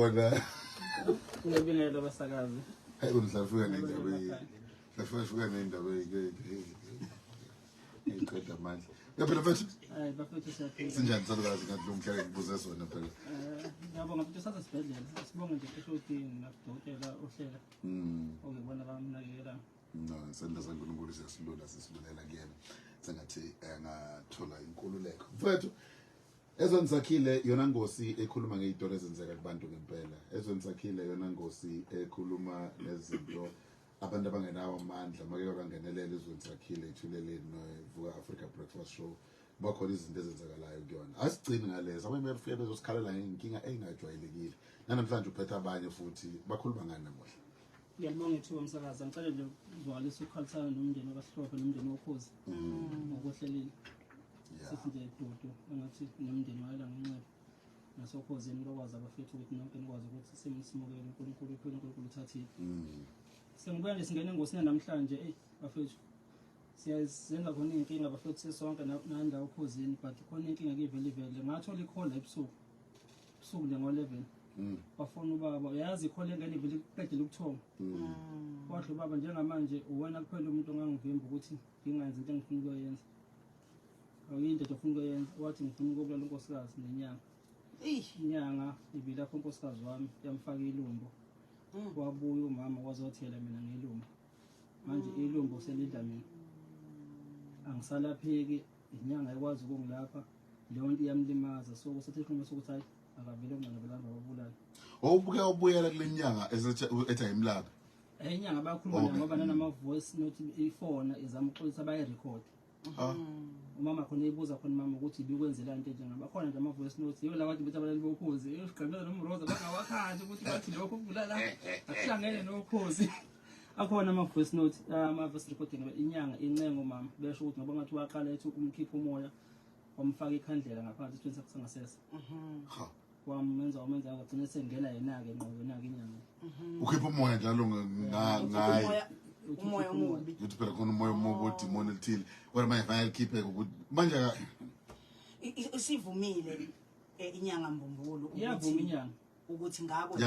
bona. Ngibingelela basakazi. Hayi undlafika nendaba yini? Hlafika nendaba yini? Ngiqeda amandla. Yaphela mfethu? Hayi bafethu siyaphila. Sinjani salukazi ngathi lo mhlaka ngibuze sona phela. Ngiyabonga mfethu sasa sibedlela. Sibonga nje eshodini nakudokotela ohlela. Okubona bamnakekela. No, senda saNkulunkulu sesilulela kuyena. Sengathi angathola inkululeko. Mfethu ezonisakhile yona ngosi ekhuluma ngeitori ezenzeka kubantu ngempela. Ezonisakhile yona ngosi ekhuluma nezinto abantu abangenawo amandla make bangenelela ezonisakhile ithuleleni novuka Africa Breakfast Show. Bakhona izinto ezenzakalayo kuyona. Asigcini ngalezo. Abanye bafike bezosikhalela ngenkinga engajwayelekile. Namhlanje uphethe abanye futhi bakhuluma ngani namuhla. Ngiyabonga ithuba umsakazi. Ngicela nje uzwalisa ukukhalithana nomndeni wakaSihlophe nomndeni wokhozi. Ngokuhlelile. Sithi nje ibhudu engathi nomndeni wayela ngenxeba. Nasokhozini lokwazi abafethu ukuthi nonke nikwazi ukuthi simukele uNkulunkulu uNkulunkulu uthathile. Sengibuya nje singena engosini namhlanje bafethu. Siyazenza khona inkinga bafethu sesonke nanda ukhozini but khona inkinga kivele ngathola ikhola ebusuku. Ebusuku nje ngo11. Bafona ubaba uyazi ikhola engane ivele iqedile ukuthoma. Kwahle ubaba njengamanje uwena kuphela umuntu ongangivimba ukuthi ngingayenza into engifuna ukuyenza. Awuyinto nje ufuna ukuyenza wathi ngifuna ukubulala unkosikazi nenyanga. Inyanga ibilapho unkosikazi wami yamfaka ilumbo. Wabuya umama wazothela mina ngelumbo. Manje ilumbo selidla mina. Angisalapheki inyanga ikwazi ukungilapha leyo nto iyamlimaza so kusethi ikhuluma sokuthi hayi akavele unganabelanza wabulala. Ubuke ubuyela kule nyanga ethi ayimlapha. Inyanga bayakhuluma ngoba nanama voice note ifona izama uxolisa baye record. Umama khona ibuza khona mama ukuthi ibikwenzela into njengaba khona nje ama voice notes yiyo la bathi bethi abalali bokhozi esiqhamela nomroza bangawakhanje ukuthi bathi lokho kubulala akuhlangene nokhozi. Akhona ama voice note ama voice recording inyanga incengo mama besho ukuthi ngoba ngathi waqala ethi umkhipha umoya wamfaka ikhandlela ngaphansi 20 sangasese. Wamenza ngagcina sengena yena ke ngqondo naka inyanga. Ukhipha umoya njalo ngayi. Umoya omubi. Uthi phela khona umoya omubi odemon elithile. Kodwa manje fanele khiphe ukuthi manje isivumile inyanga mbumbulo iyavuma inyanga ukuthi ngako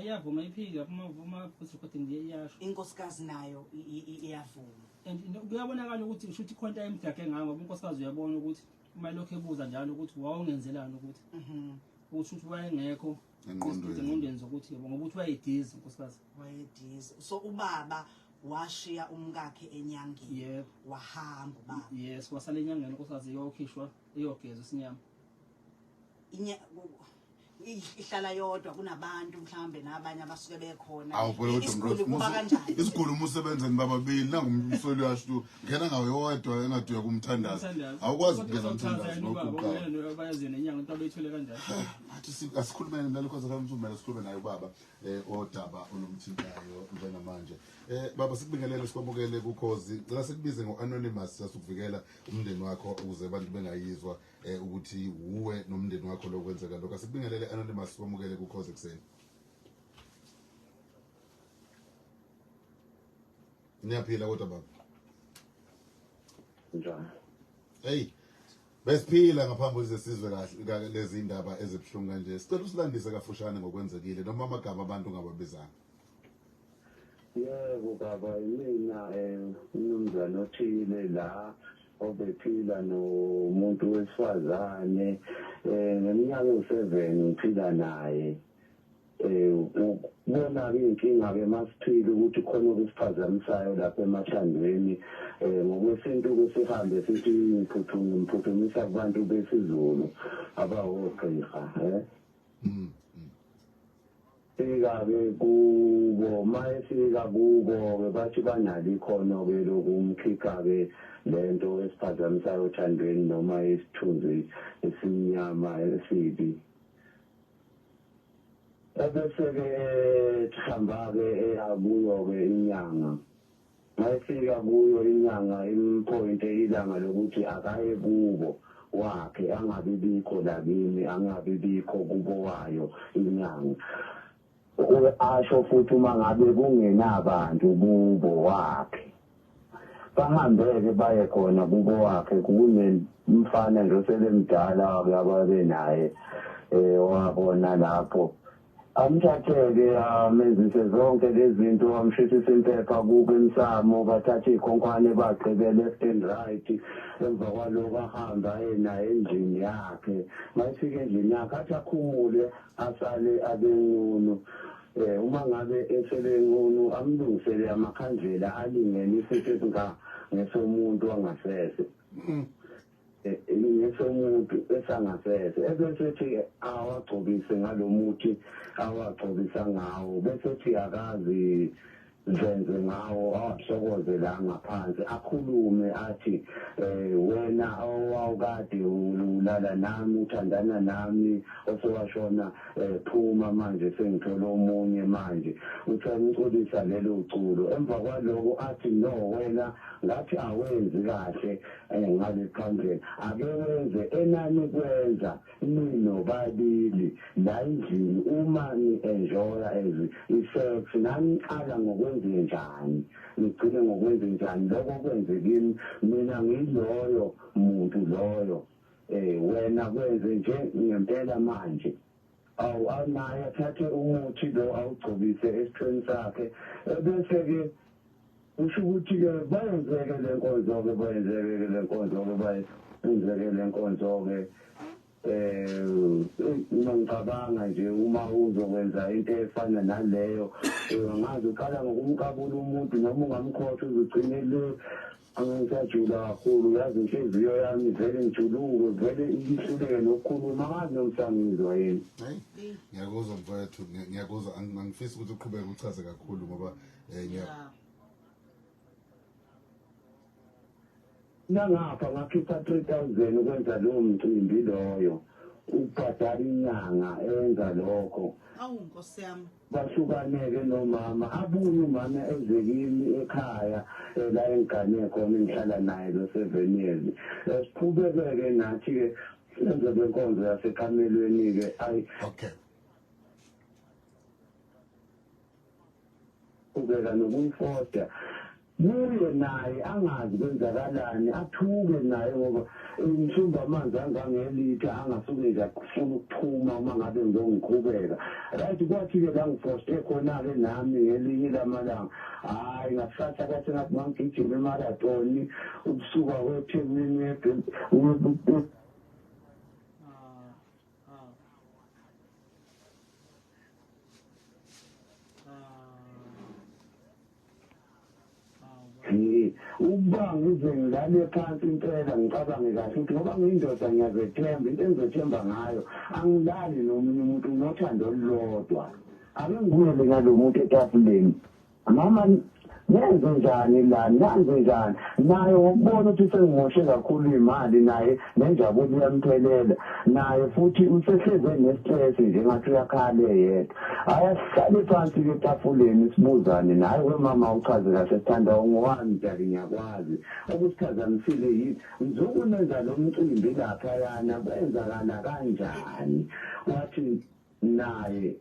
iyavuma iphika uma voice recording iyasho. Inkosikazi nayo iyavuma. And kuyabonakala ukuthi ushuthi khonta emdake ngayo ngoba unkosikazi uyabona ukuthi uma lokho ebuza njalo ukuthi wawungenzelani ukuthi ukuthi wayengekho engqondweni zokuthi ngoba ukuthi wayidizi unkosikazi wayidizi so ubaba washiya umkakhe enyangeni wahamba baba yes wasala enyangeni unkosikazi yokhishwa iyogeza isinyama ihlala yodwa kunabantu mhlambe nabanye abasuke bekhona isigulu umusebenza nibababili nangumsoli washo ngena ngawe yodwa engaduya kumthandazo awukwazi ukungena umthandazo nokuqala bayazi nenyanga into abayithole kanjani athi asikhulumene nalokho zakamthumela sikhulume naye baba odaba olumthintayo njengamanje baba sikubingelele sikwamukele kukhozi cela sikubize ngo-anonymous sasukuvikela umndeni wakho ukuze abantu bengayizwa ukuthi uwe nomndeni wakho lo kwenzeka lokho asikubingelele anonymous sikwamukele kukhozi ekseni niyaphila kodwa baba njani hey besiphila ngaphambi kokuze sizwe kahle lezi indaba ezibuhlungu kanje sicela usilandise kafushane ngokwenzekile noma amagama abantu ngababizana. Yebo baba mina umnumzane othile la obephila nomuntu wesifazane ngeminyaka u7 ngiphila naye ubona inkinga ke masiphila ukuthi khona ukusiphazamisayo lapha emashandweni ngokwesintu kusihambe sithi ngiphuthumisa kubantu besizulu abawogqirha Sika-ke kubo mayefika kubo-ke bathi banalo ikhono-ke lokumkhipha-ke lento esiphazamisayo othandweni noma isithunzi esimnyama esibi. Ebese-ke sihamba-ke eyakuyo-ke inyanga. Mayefika kuyo inyanga imphoyinte ilanga lokuthi akaye kubo wakhe angabibikho lakini angabibikho kubo wayo inyanga. Asho futhi uma ngabe kungenabantu kubo wakhe bahambeke baye khona kubo wakhe kunemfana nje oselemdala ababe naye wabona lapho amthathe-ke amenzise zonke lezi zinto amshithise impepha kubo emsamo bathathe iy'khonkwane bagqibe left and right emva kwaloko ahamba naye endlini yakhe mayefika endlini yakhe athi akhumule asale abenqunu uma ngabe esebenqunu amlungisele amakhandlela alingene isithi ngesomuntu wangasese ngesomuntu esangasese ebesethi awagcobise ngalomuthi awagcobisa ngawo besethi akazi zenze ngawo awahlokoze la ngaphansi akhulume athi wena owawukade ulala nami uthandana nami osewashona phuma manje sengithola omunye manje uthangicolisa lelo culo emva kwaloko athi no wena ngathi awenzi kahle ngalekhangeni ake wenze enani kwenza nino babili la endlini uma ni-enjoya as i-sex naniqala ngokwenza njani ngigcine ngokwenza njani lokho kwenzekini mina ngiloyo muntu loyo wena kwenze nje ngempela manje naye athathe umuthi lo awugcobise esithweni sakhe ebese-ke usho ukuthi-ke bayenzeke le nkonzo-ke bayenzeke le nkonzo-ke bayenzeke le nkonzo-ke uma ngicabanga nje uma uzokwenza into efana naleyo ngazi uqala ngokumkabula umuntu noma ungamkhohlwa uzugcine le angisajula kakhulu yazi inhliziyo yami vele ngijuluke vele ihluleke nokukhuluma ngazi nomsangizwa yini ngiyakuzwa mfowethu ngiyakuzwa angifisi ukuthi uqhubeke uchaze kakhulu ngoba nangapha ngakhipha 3,000 ukwenza lowo mcimbi loyo ubhadala inyanga enza lokho awu nkosi yami bashukaneke nomama abuye umama ezekini ekhaya la engane khona engihlala naye lo 7 years siqhubeke nathi-ke senze lenkonzo yasekamelweni-ke okay qhubeka nokuyifoda buye naye angazi kwenzakalani athuke naye ngoba ngishumba amanzi angangelitha angasuke nje akufuna ukuphuma uma ngabe ngizongiqhubeka right kwathi-ke la ngifoste khona-ke nami ngelinye lamalanga hhayi ngakusasa kathi ngathi ngangigijima emaratoni ukusuka kwethekwini ukuba ngize ngilale phansi impela ngicabange kahle ukuthi ngoba ngiyindoda ngiyazethemba into engizethemba ngayo angilali nomunye umuntu nginothando olulodwa ake ngibuyele ngalo muntu etafuleni mama nenze njani la nanze njani naye ngokubona ukuthi sengimoshe kakhulu imali naye nenjabulo iyamthelela naye futhi usehleze nestress nje ngathi uyakhale yedwa ayasihlale phansi-ke etafuleni sibuzane naye wemama uchaze kahle sithanda ngowami mdali ngiyakwazi okusiphazamisile yini ngizokunenza lo mcimbi laphayana kwenzakala kanjani wathi naye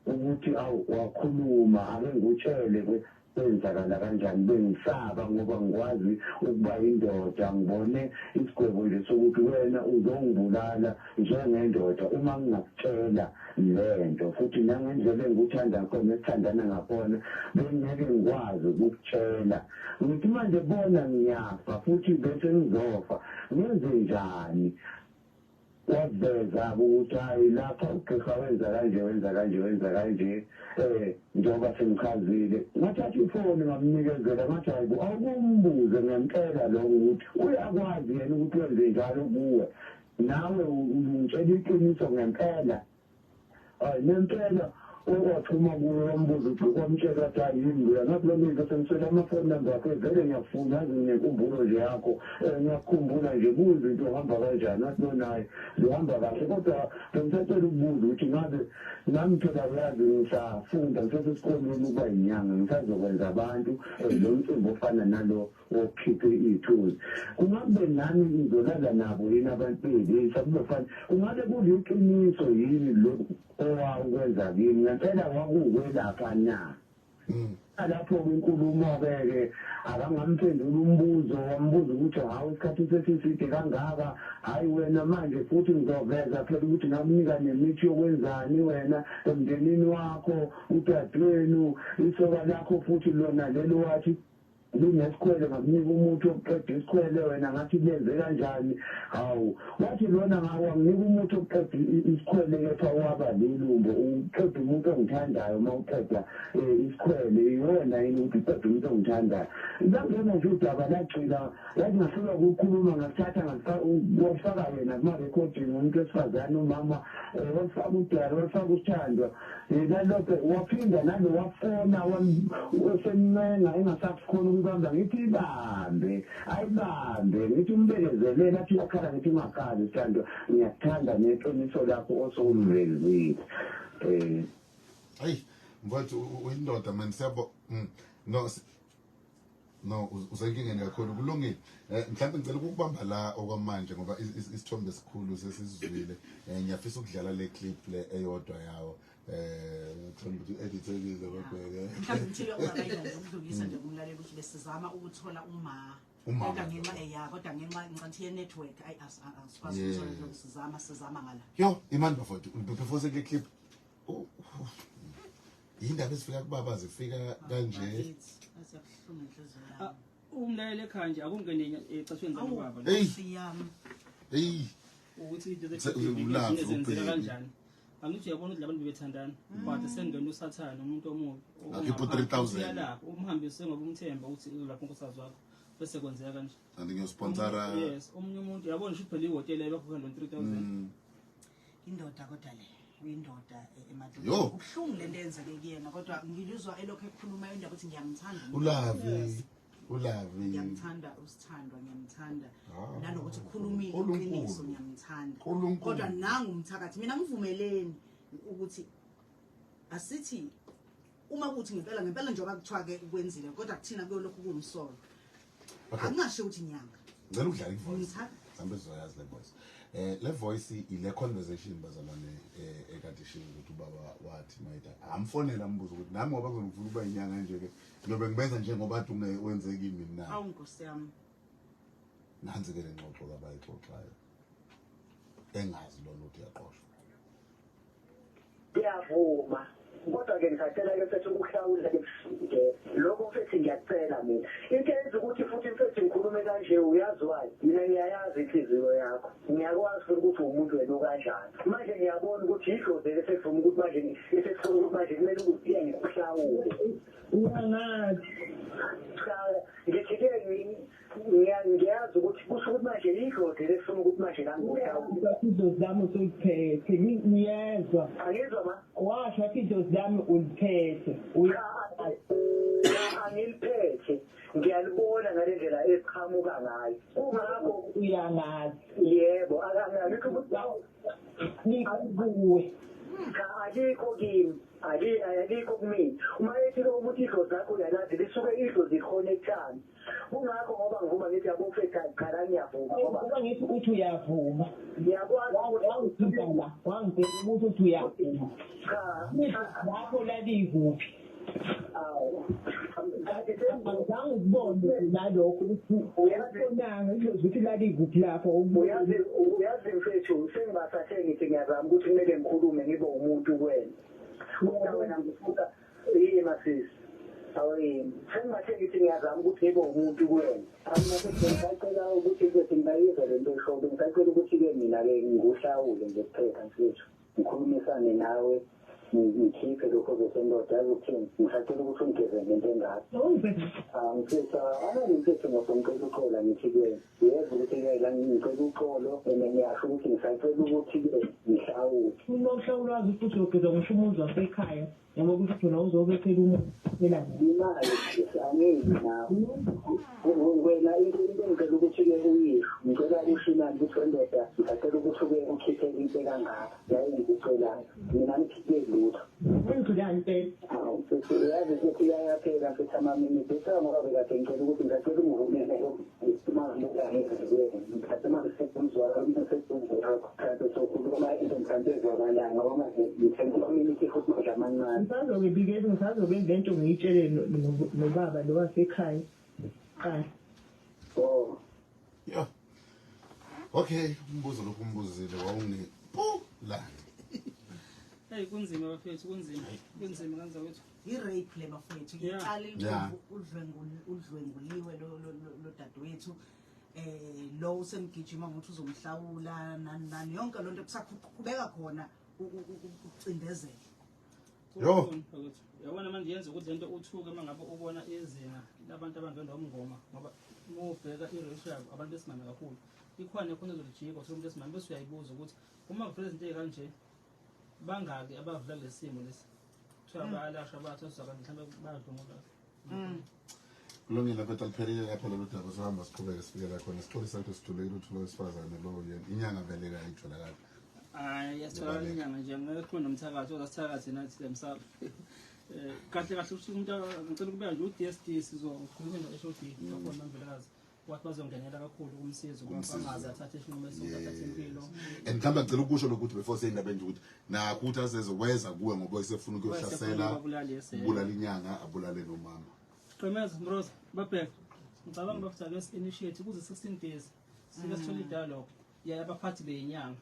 ukuthi wakhuluma ake ngutshele kwenzakala kanjani bengisaba ngoba ngikwazi ukuba indoda ngibone isigwebo nje sokuthi wena uzongibulala njengendoda uma ngingakutshela lento futhi nangendlela engikuthanda khona esithandana ngakhona bengeke ngikwazi ukukutshela ngithi manje bona ngiyafa futhi bese ngizofa ngenze njani waveza ukuthi hayi lapha ugqirha wenza kanje wenza kanje wenza kanje njengoba sengichazile ngathatha ifoni ngamnikezela ngathi hayi awukumbuze ngempela lokho ukuthi uyakwazi yena ukuthi wenze njalo kuwe nawe ungitshela iqiniso ngempela nempela wathuma kuyo wambuza ukuthi kwamtshela ukuthi ayini kuya ngathi lo muntu sengiswele amafoni number akhe vele ngiyafuna azi ngenkumbulo nje yakho ngiyakukhumbula nje buze into ohamba kanjani athi nonaye zihamba kahle kodwa bengisacela ukubuza ukuthi ngabe nami phela uyazi ngisafunda ngisasesikoleni ukuba inyanga ngisazokwenza abantu lo mcimbi ofana nalo wokukhipha iy'thunzi kungabe nami ngizolala nabo yini abantu besilisa kubefana kungabe kuliqiniso yini lokhu owakwenza kimi ngempela kwakuwukwelapha na lapho kwinkulumo-ke akangamphendula umbuzo wambuza ukuthi hawu isikhathi sesiside kangaka hhayi wena manje futhi ngizoveza phela ukuthi ngakunika nemithi yokwenzani wena emndenini wakho udadewenu isoka lakho futhi lona lelo wathi linesikhwele ngakunika umuntu wokuqeda isikhwele wena ngathi lenze kanjani hawu wathi lona wanginika umuntu wokuqeda isikhwele kepha waba lilumbo uqeda umuntu ongithandayo uma uqeda isikhwele iwona yini ukuthi uqeda umuntu ongithandayo langena nje udaba lagcina yathi ngafuna ukukhuluma ngathatha wafaka yena kuma-recording umuntu wesifazane umama wafaka udala wafaka uthandwa nalokho waphinda nalo wafona esemncenga engasakhona ukubamba ngithi ibambe ayibambe ngithi umbekezelele athi uyakhala ngithi ungakhali sithando ngiyakuthanda neqiniso lakho osowulivezile hayi mfowethu uyindoda mani siyabo no usenkingeni kakhulu kulungile mhlawumbe ngicela ukubamba la okwamanje ngoba isithombe esikhulu sesizwile ngiyafisa ukudlala le clip le eyodwa yawo ngithanda ukuthi edithelise babheke mhlawumbe ngithile ungabayidla ukudlulisa nje kumlaleli ukuthi besizama ukuthola kodwa ngenxa kodwa ngenxa ngicathi ye-network asikwazi ukuthola lokhu sizama ngala yo imani bafowethu before sekule clip yindaba ezifika kubaba zifika kanje umlaleli ekhaya nje akungene ecashweni zakubaba hey ukuthi izenzeka kanjani angithi uyabona ukuthi labantu bebethandana but sengena usathana umuntu omubi akipho 3000 yalapho umhambise ngoba umthemba ukuthi lapho nkosazi wakho bese kwenzeka kanje andi ngiyosponsora yes omunye umuntu yabona ukuthi phela ihotela bakhokhela 3000 indoda kodwa le uyindoda emadolweni ubuhlungu lento yenzeke kuyena kodwa ngiluzwa elokho ekhuluma indaba ukuthi ngiyamthanda ulavi ngiyamthanda usithandwa ngiyamthanda nanokuthi ukhulumile iqiniso ngiyamthanda kodwa nangu umthakathi mina ngivumeleni ukuthi asithi uma kuthi ngempela njengoba kuthiwa ke ukwenzile kodwa kuthina kuyolokhu kuwumsolo akungasho ukuthi Inyanga ngicela ukudlala ivoice sambe sizoyazi le voice le voice ile conversation bazalwane ekade shisho ukuthi ubaba wathi mayida amfonela ambuza ukuthi nami ngoba ngifuna ukuba Inyanga nje ke ngiyobe ngibenza njengoba athi ungewenzeki kimi mina awu Nkosi yami nanzi ke lengxoxo kabayixoxayo engazi lona ukuthi yaqoshwa ngiyavuma kodwa-ke ngisacela ke mfethu ukuhlawula lokho mfethu ngiyacela mina into yenza ukuthi futhi mfethu ngikhulume kanje uyazi wayo mina ngiyayazi inhliziyo yakho ngiyakwazi futhi ukuthi umuntu wena ukanjani manje ngiyabona ukuthi idlozi esefuna ukuthi manje kumele ukuthi iye ngikuhlawule ngithi-ke ngiyazi ukuthi kusho ukuthi manje idlozi lesifuna ukuthi manje nangikuhlawule idlozi lami usuliphethe ngiyezwa angizwa ma washo athi idlozi lami uliphethe angiliphethe ngiyalibona ngale ndlela esiqhamuka ngayo kungakho uyangazi yebo alikho kuwe alikho kimi alikho kumina uma ethi lo ukuthi idlozi lakho uyalazi lisuke idlozi likhonekthana kungakho ngoba ngivuma ngithi yabo mfethu qala ngiyavuma ngoba ngithi uthi uyavuma ngiyakwazi wangibheka ukuthi uthi uyavuma lapho lalikuphi angizange ukubone nalokho ukuthi uyabonanga idlozi ukuthi lalikuphi lapho uyazi mfethu sengibathathe ngithi ngiyazama ukuthi kumele ngikhulume ngibe umuntu kuwena kodwa wena ngifuna yini masisi awuyini sengibathe ngithi ngiyazama ukuthi ngibe umuntu kuwena ngisacela ukuthi mfethu ngingayizwa le nto eshoyo ngisacela ukuthi-ke mina-ke ngikuhlawule nje kuphela mfethu ngikhulumisane nawe ngikhiphe lokho zesendoda yazi ukuthini ngisacela ukuthi ungigeze ngento engako mfethu mfethu ngosomcela uxola ngithi-ke uyeza ukuthi-ke la ngicela uxolo and ngiyasho ukuthi ngisacela ukuthi-ke ngihlawule unokuhlawula wazi futhi ugeza ngisho umuzi wasekhaya njengoba ukuthi wena uzobethela umuntu imali angizi nawe wena into engicela ukuthi-ke uyisho ngicela usho imali ukuthi wendoda ngisacela ukuthi-ke ukhiphe into kangaka yaye ngikucelayo mina ngikhiphe lutho enzulani mpela yazi ukuthi iyayaphela mfethu amaminiti ngoba bekade ngicela ukuthi ngisacela ungivumele ngithathe sokhuluma into mhlawumbe ezwakalanga ngoba ngithengula amaminiti futhi nje amancane ngisazobikela ngisazokwenza lento ngiyitshele nobaba lo wasekhaya qala Yeah. Okay, umbuzo lokhu umbuzile wawungi la. Hey kunzima bafethu kunzima kanza wethu i-rape le bafethu iqala udlwenguliwe lo dadewethu lo usemgijima ngokuthi uzomhlawula nani yonke lonto kusaqhubeka khona ukucindezela. Yo. Yabona manje yenza ukuthi lento uthuke mangabe ubona izinga labantu abangenda umngoma ngoba ubheka i-ratio yabo abantu besimame kakhulu ikhona khona ezolijika somuntu esimame bese uyayibuza ukuthi uma kuvela izinto ezikanje bangaki abavula lesimo lesi kuthiwa bayalasha bathatha abantu mhlawumbe bayadlungula. Kulungile phela liphelile lapha lolu daba sohamba siqhubeke sifike la khona sithole isakho sijulekile uthulo wesifazane lo inyanga vele kayijwayelakala. Yasithola inyanga nje ngeke kukhona nomthakathi ozasithakathi nathi lemsaka. Kahle kahle ukuthi umuntu ngicela ukubeka nje uDSD sizokhuluma no-HOD bakhona mambelakazi wathi bazongenela kakhulu kumsizo bangaze athathe isinqumo esizothatha impilo. And mhlawumbe ngicela ukusho lokuthi before sayindaba nje ukuthi nakho uthi azezoweza kuwe ngoba isefuna ukuyohlasela ubulala inyanga abulale nomama. Qemeza Mroza babheka ngicabanga bafutha ke initiate kuze 16 days sike sithole dialogue yabaphathi beyinyanga